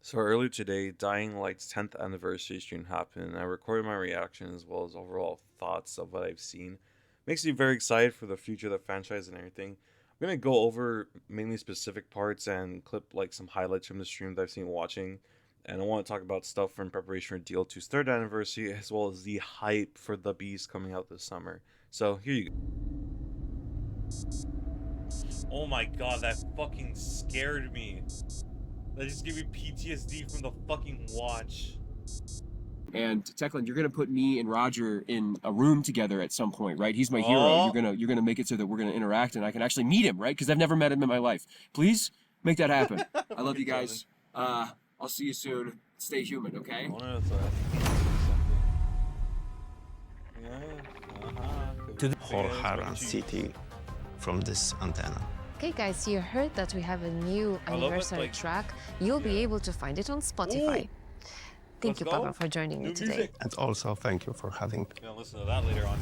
So earlier today, Dying Light's 10th anniversary stream happened, and I recorded my reaction as well as overall thoughts of what I've seen. Makes me very excited for the future of the franchise and everything. I'm gonna go over mainly specific parts and clip like some highlights from the stream that I've seen watching. And I want to talk about stuff for in preparation for DL2's third anniversary, as well as the hype for the Beast coming out this summer. So here you go. Oh my god, that fucking scared me. That just gave me PTSD from the fucking watch. And Techland, you're gonna put me and Roger in a room together at some point, right? He's my hero. You're gonna make it so that we're gonna interact and I can actually meet him, right? Because I've never met him in my life. Please make that happen. I love you guys. I'll see you soon. Stay human, okay? To the whole Haran city from this antenna. Okay guys, you heard that we have a new anniversary track. You'll be able to find it on Spotify. Thank you, Pavel, for joining me today. And also thank you for having me. Gonna listen to that later on.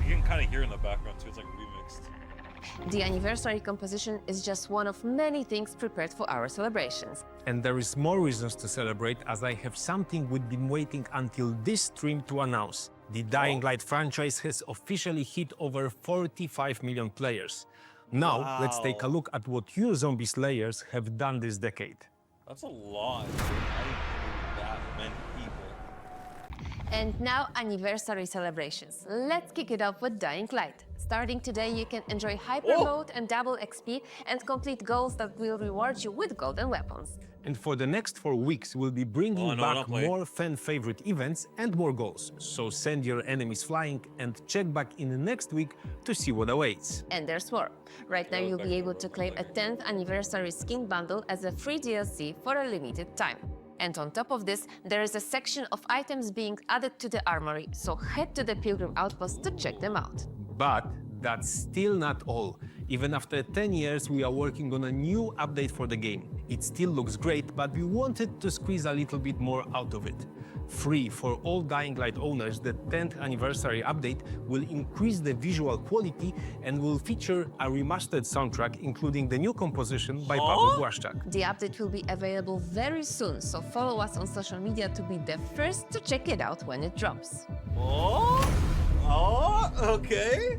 You can kind of hear in the background too, it's like remixed. The anniversary composition is just one of many things prepared for our celebrations. And there is more reasons to celebrate, as I have something we've been waiting until this stream to announce. The Dying Light franchise has officially hit over 45 million players. Now, let's take a look at what you zombie slayers have done this decade. That's a lot. I didn't think that many people. And now, anniversary celebrations. Let's kick it off with Dying Light. Starting today, you can enjoy Hyper Mode and double XP and complete goals that will reward you with golden weapons. And for the next 4 weeks, we'll be bringing back more fan-favorite events and more goals. So send your enemies flying and check back in the next week to see what awaits. And there's more. Right now, you'll be able to claim a 10th anniversary skin bundle as a free DLC for a limited time. And on top of this, there is a section of items being added to the armory, so head to the Pilgrim Outpost to check them out. But that's still not all. Even after 10 years, we are working on a new update for the game. It still looks great, but we wanted to squeeze a little bit more out of it. Free for all Dying Light owners, the 10th anniversary update will increase the visual quality and will feature a remastered soundtrack, including the new composition by Paweł Błaszczak. The update will be available very soon, so follow us on social media to be the first to check it out when it drops. Okay.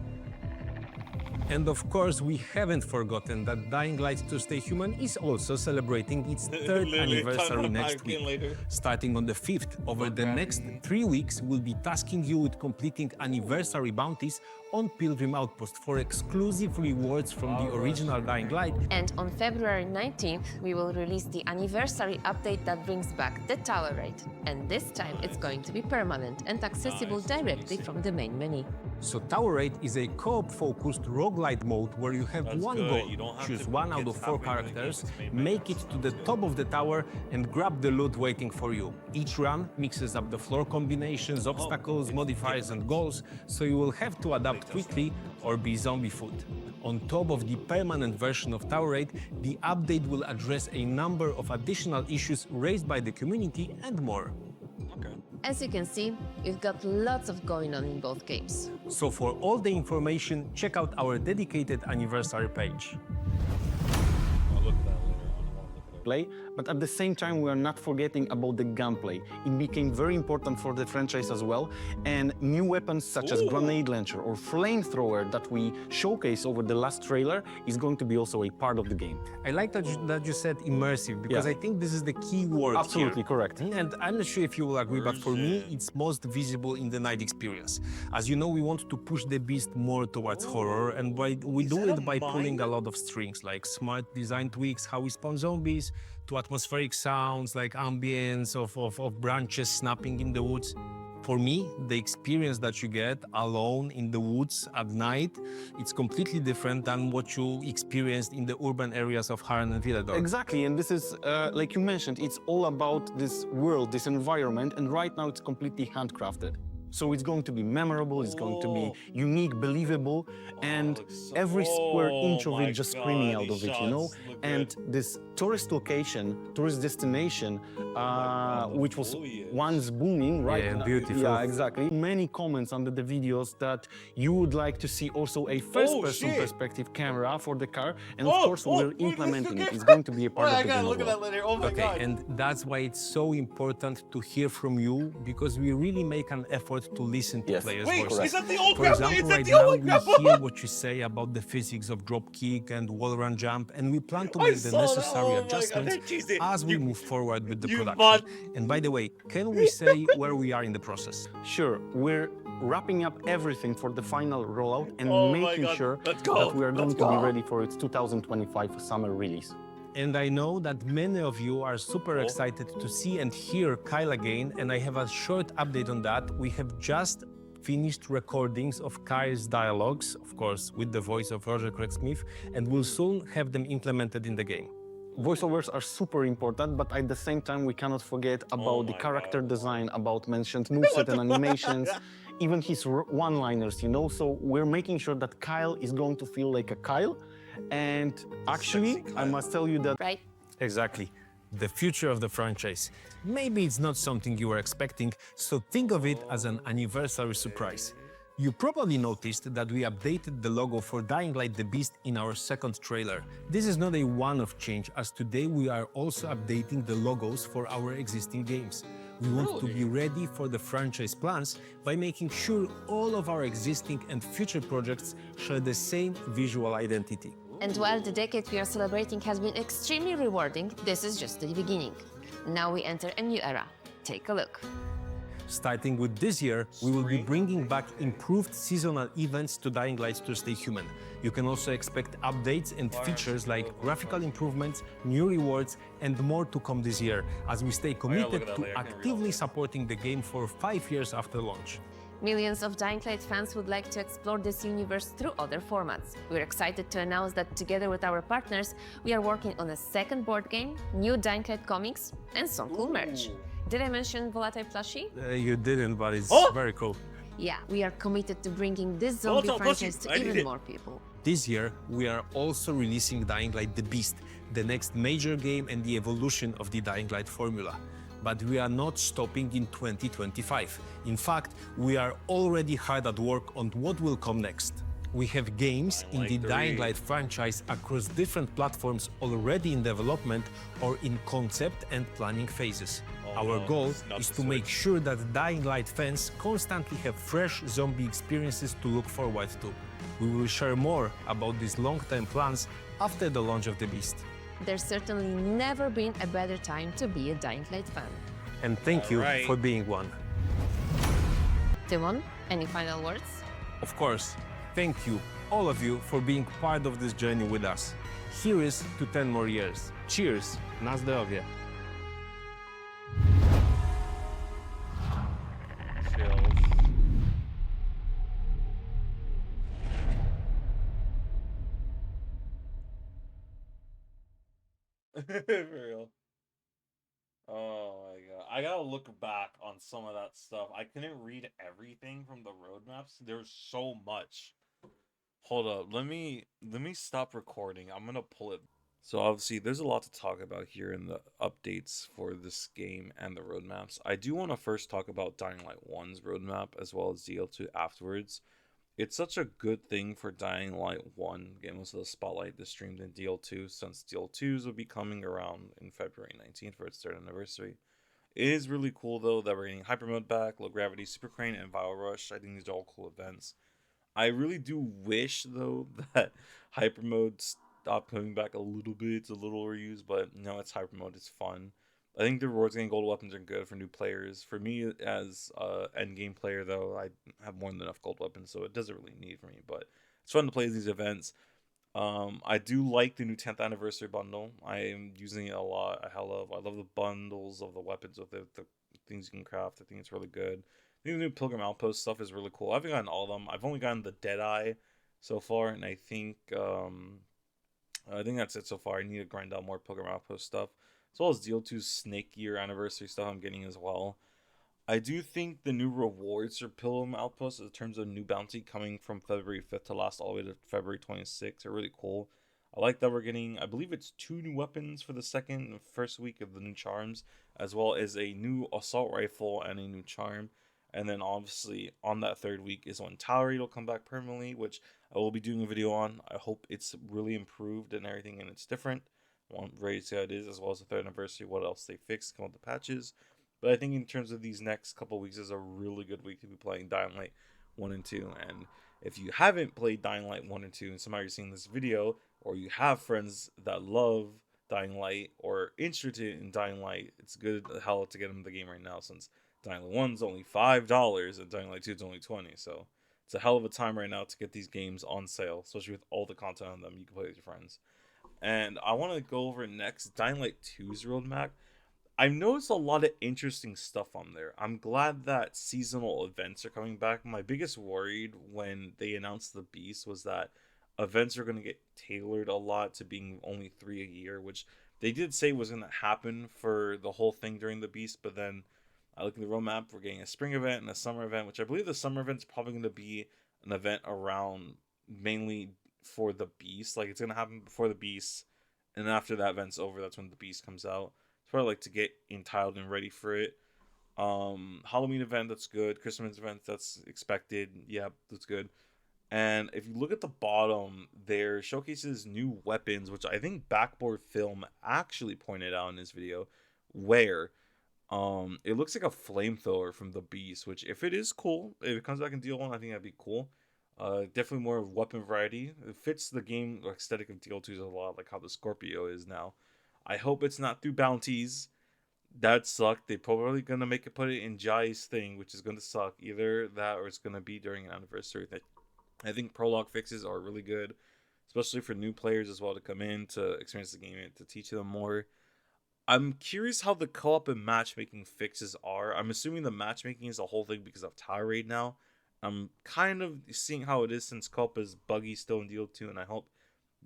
And of course, we haven't forgotten that Dying Light to Stay Human is also celebrating its third anniversary next week. Starting on the 5th, over the next 3 weeks, we'll be tasking you with completing anniversary bounties on Pilgrim Outpost for exclusive rewards from the original Dying Light. And on February 19th, we will release the anniversary update that brings back the Tower Raid. And this time, it's going to be permanent and accessible directly from the main menu. So Tower Raid is a co-op-focused roguelite mode where you have one goal, choose one out of 4 characters, make it to the top of the tower and grab the loot waiting for you. Each run mixes up the floor combinations, obstacles, modifiers and goals, so you will have to adapt quickly or be zombie food. On top of the permanent version of Tower Raid, the update will address a number of additional issues raised by the community and more. As you can see, you've got lots of going on in both games. So for all the information, check out our dedicated anniversary page. I'll look at that later on. Play, but at the same time, we are not forgetting about the gunplay. It became very important for the franchise as well, and new weapons such as grenade launcher or flamethrower that we showcase over the last trailer is going to be also a part of the game. I like that you said immersive, because I think this is the key word Absolutely here. correct. And I'm not sure if you will agree, but for me, it's most visible in the night experience. As you know, we want to push the beast more towards horror, and we do it by pulling a lot of strings, like smart design tweaks, how we spawn zombies, to atmospheric sounds like ambience of branches snapping in the woods. For me, the experience that you get alone in the woods at night, it's completely different than what you experienced in the urban areas of Harran and Villedor. Exactly, and this is, like you mentioned, it's all about this world, this environment, and right now it's completely handcrafted. So it's going to be memorable, it's going to be unique, believable, and looks so- every square inch Oh of my it just screaming God, out these of it, you know? shots look And good. this tourist location, tourist destination, God, the which was foliage. once booming, right? Yeah, beautiful. Yeah, exactly. Many comments under the videos that you would like to see also a first-person shit. perspective camera for the car, and of Oh, course oh, we're wait, implementing it. okay. It's going to be a part Wait, of I the gotta game look as at well. that later. Oh my Okay, God. and that's why it's so important to hear from you, because we really make an effort to listen to Yes. players' Wait, voices. is that the old For grandpa? example, Is that right the now old we grandpa? hear what you say about the physics of drop kick and wall run jump, and we plan to I make the saw that. necessary Oh my God, adjustments they're cheesy. as we You- move forward with the you production. bought- And by the way, can we say where we are in the process? Sure, we're wrapping up everything for the final rollout and Oh my making God, sure let's go, that we are going let's to be go. ready for its 2025 summer release. And I know that many of you are super Oh. excited to see and hear Kyle again, and I have a short update on that. We have just finished recordings of Kyle's dialogues, of course, with the voice of Roger Craig Smith, and we'll soon have them implemented in the game. Voiceovers are super important, but at the same time, we cannot forget about the my character God. design, about mentioned moveset and animations, even his one-liners, you know? So we're making sure that Kyle is going to feel like a Kyle. And actually, Sexy I Kyle. must tell you that Right? Exactly. The future of the franchise. Maybe it's not something you were expecting, so think of it as an anniversary surprise. You probably noticed that we updated the logo for Dying Light the Beast in our second trailer. This is not a one-off change, as today we are also updating the logos for our existing games. We want to be ready for the franchise plans by making sure all of our existing and future projects share the same visual identity. And while the decade we are celebrating has been extremely rewarding, this is just the beginning. Now we enter a new era. Take a look. Starting with this year, we will be bringing back improved seasonal events to Dying Light to Stay Human. You can also expect updates and features like graphical improvements, new rewards, and more to come this year, as we stay look committed at that to later. I can read all actively this. supporting the game for 5 years after launch. Millions of Dying Light fans would like to explore this universe through other formats. We're excited to announce that together with our partners, we are working on a second board game, new Dying Light comics, and some cool merch. Did I mention Volatile Plushie? You didn't, but it's Oh! very cool. Yeah, we are committed to bringing this zombie Volatile Plushie, franchise to I need even it. more people. This year, we are also releasing Dying Light the Beast, the next major game and the evolution of the Dying Light formula. But we are not stopping in 2025. In fact, we are already hard at work on what will come next. We have games in the Dying Light franchise across different platforms already in development or in concept and planning phases. Our no, goal it's not is the to make Switch. sure that Dying Light fans constantly have fresh zombie experiences to look forward to. We will share more about these long-term plans after the launch of the Beast. There's certainly never been a better time to be a Dying Light fan. And thank you Alright. for being one. Timon, any final words? Of course, thank you, all of you, for being part of this journey with us. Here is to 10 more years. Cheers! Na zdrowie! Chills. For real. Oh my God. I gotta look back on some of that stuff. I couldn't read everything from the roadmaps. There's so much. Hold up. Let me stop recording. I'm gonna pull it. So obviously there's a lot to talk about here in the updates for this game and the roadmaps. I do want to first talk about Dying Light 1's roadmap as well as DL2 afterwards. It's such a good thing for Dying Light 1 getting most of the spotlight this streamed in DL2, since DL2s will be coming around in February 19th for its 3rd anniversary. It is really cool though that we're getting Hyper Mode back, Low Gravity, Super Crane, and Vile Rush. I think these are all cool events. I really do wish though that Hyper Mode stopped coming back a little bit. It's a little overused, but no, it's Hyper Mode. It's fun. I think the rewards getting gold weapons are good for new players. For me, as end game player, though, I have more than enough gold weapons, so it doesn't really need for me. But it's fun to play these events. I do like the new 10th anniversary bundle. I am using it a lot. I love the bundles of the weapons with the things you can craft. I think it's really good. I think the new Pilgrim Outpost stuff is really cool. I haven't gotten all of them. I've only gotten the Deadeye so far, and I think that's it so far. I need to grind out more Pilgrim Outpost stuff, as well as DL2's Snake Year anniversary stuff I'm getting as well. I do think the new rewards for Pilgrim Outpost in terms of new bounty coming from February 5th to last all the way to February 26th are really cool. I like that we're getting, I believe it's 2 new weapons for the first week of the new charms, as well as a new assault rifle and a new charm. And then obviously on that 3rd week is when Tower Raid will come back permanently, which I will be doing a video on. I hope it's really improved and everything and it's different. I'm ready to see how it is, as well as the 3rd anniversary, what else they fixed, come with the patches. But I think in terms of these next couple weeks is a really good week to be playing Dying Light 1 and 2. And if you haven't played Dying Light 1 and 2 and somehow you're seeing this video, or you have friends that love Dying Light or interested in Dying Light, it's good hell to get them the game right now, since Dying Light 1's only $5 and Dying Light 2's only $20. So it's a hell of a time right now to get these games on sale, especially with all the content on them you can play with your friends. And I want to go over next Dying Light 2's roadmap. I've noticed a lot of interesting stuff on there. I'm glad that seasonal events are coming back. My biggest worry when they announced the Beast was that events are going to get tailored a lot to being only 3 a year, which they did say was going to happen for the whole thing during the Beast. But then I look at the roadmap, we're getting a spring event and a summer event, which I believe the summer event's probably going to be an event around mainly for the Beast. Like, it's going to happen before the Beast, and after that event's over, that's when the Beast comes out. Probably like to get entitled and ready for it. Halloween event, that's good. Christmas event, that's expected. Yeah, that's good. And if you look at the bottom, there showcases new weapons, which I think Backboard Film actually pointed out in his video, where it looks like a flamethrower from the Beast, which if it is cool, if it comes back in DL1, I think that'd be cool. Definitely more weapon variety. It fits the game aesthetic of DL2s a lot, like how the Scorpio is now. I hope it's not through bounties. That sucked. They're probably going to put it in Jai's thing, which is going to suck. Either that or it's going to be during an anniversary thing. I think prologue fixes are really good, especially for new players as well to come in to experience the game and to teach them more. I'm curious how the co-op and matchmaking fixes are. I'm assuming the matchmaking is a whole thing because of Tower Raid now. I'm kind of seeing how it is since co-op is buggy still in DL2, and I hope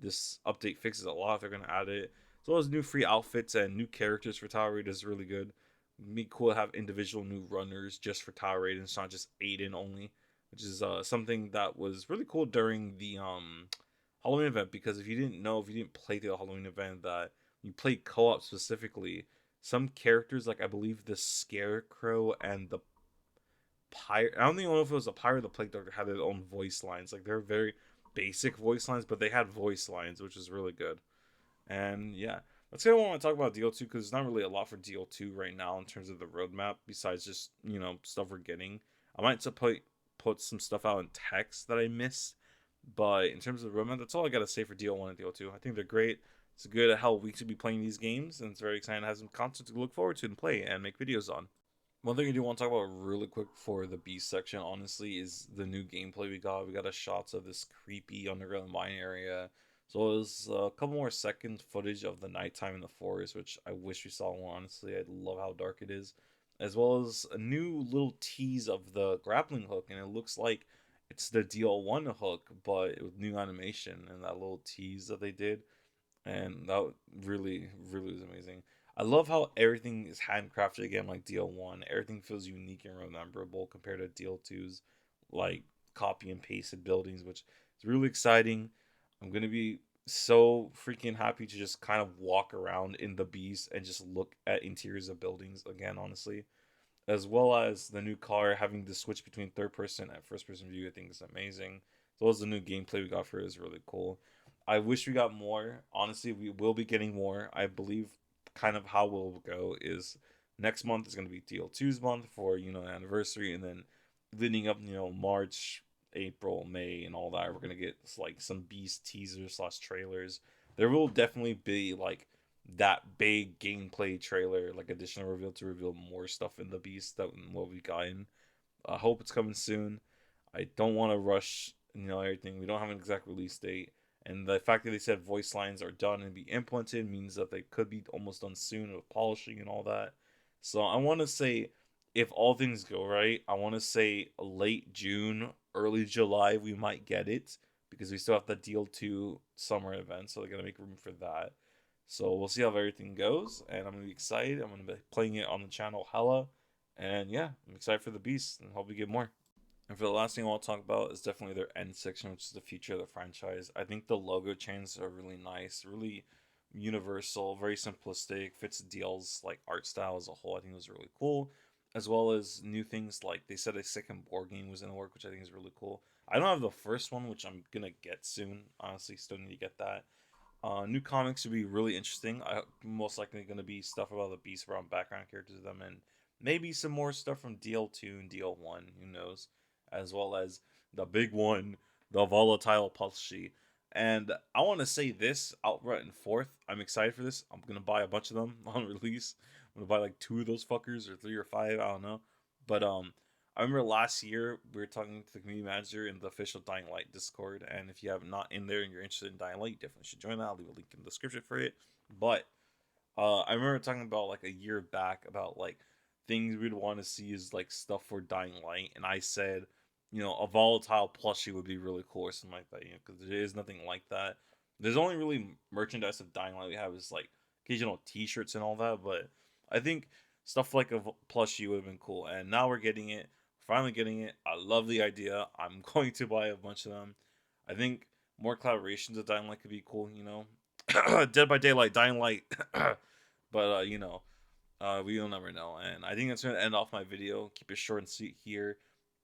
this update fixes a lot if they're going to add it. As well as new free outfits and new characters for Tower Raid is really good. It'd be cool to have individual new runners just for Tower Raid, and it's not just Aiden only, which is something that was really cool during the Halloween event. Because if you didn't play the Halloween event, that you played co-op specifically, some characters, like I believe the Scarecrow and the Pirate, I don't even know if it was a Pirate or the Plague Doctor, had their own voice lines. Like, they're very basic voice lines, but they had voice lines, which is really good. And yeah, that's kind of what I want to talk about DL2, because there's not really a lot for DL2 right now in terms of the roadmap, besides just, stuff we're getting. I might put some stuff out in text that I missed, but in terms of the roadmap, that's all I got to say for DL1 and DL2. I think they're great. It's good how we should be playing these games, and it's very exciting to have some content to look forward to and play and make videos on. One thing I do want to talk about really quick for the Beast section, honestly, is the new gameplay we got. We got a shots of this creepy underground mine area. So there's a couple more seconds footage of the nighttime in the forest, which I wish we saw more, honestly. I love how dark it is. As well as a new little tease of the grappling hook, and it looks like it's the DL1 hook, but with new animation and that little tease that they did. And that really, really was amazing. I love how everything is handcrafted again, like DL1. Everything feels unique and rememberable compared to DL2's, like, copy and pasted buildings, which is really exciting. I'm going to be so freaking happy to just kind of walk around in the Beast and just look at interiors of buildings again, honestly. As well as the new car having the switch between third person and first person view, I think is amazing. As well as the new gameplay we got for it is really cool. I wish we got more. Honestly, we will be getting more. I believe kind of how we'll go is next month is going to be DL2's month for, anniversary, and then leading up, March, April, May, and all that, we're gonna get like some Beast teasers / trailers. There will definitely be like that big gameplay trailer, like additional reveal to reveal more stuff in the Beast than what we got in. I hope it's coming soon. I don't want to rush, everything. We don't have an exact release date, and the fact that they said voice lines are done and be implemented means that they could be almost done soon with polishing and all that. So I want to say, if all things go right, I want to say late June, early July, we might get it, because we still have the DL2 summer event, so they're going to make room for that. So we'll see how everything goes, and I'm going to be excited. I'm going to be playing it on the channel hella, And yeah, I'm excited for the Beast and hope we get more. And for the last thing I want to talk about is definitely their end section, which is the future of the franchise. I think the logo changes are really nice, really universal, very simplistic, fits DL's like art style as a whole. I think it was really cool. As well as new things like they said a second board game was in the work, which I think is really cool. I don't have the first one, which I'm gonna get soon. Honestly, still need to get that. New comics would be really interesting. Most likely going to be stuff about the Beast around background characters of them, and maybe some more stuff from DL2 and DL1. Who knows? As well as the big one, the volatile plushie. And I want to say this outright and forth. I'm excited for this. I'm gonna buy a bunch of them on release. I'm gonna buy like 2 of those fuckers or 3 or 5. I don't know. But I remember last year we were talking to the community manager in the official Dying Light Discord, and if you have not in there and you're interested in Dying Light, you definitely should join that. I'll leave a link in the description for it. But I remember talking about like a year back about like things we'd want to see is like stuff for Dying Light, and I said, you know, a volatile plushie would be really cool or something like that, you know, because there is nothing like that. There's only really merchandise of Dying Light we have is like occasional T-shirts and all that, but I think stuff like a plushie would have been cool, and now we're getting it. Finally getting it. I love the idea. I'm going to buy a bunch of them. I think more collaborations of Dying Light could be cool, you know. Dead by Daylight, Dying Light. But you know, we'll never know. And I think that's gonna end off my video. Keep it short and sweet here.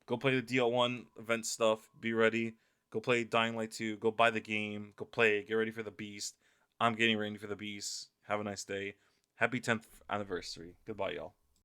Go play the DL1 event stuff. Be ready. Go play Dying Light 2. Go buy the game. Go play. Get ready for the Beast. I'm getting ready for the Beast. Have a nice day. Happy 10th anniversary. Goodbye, y'all.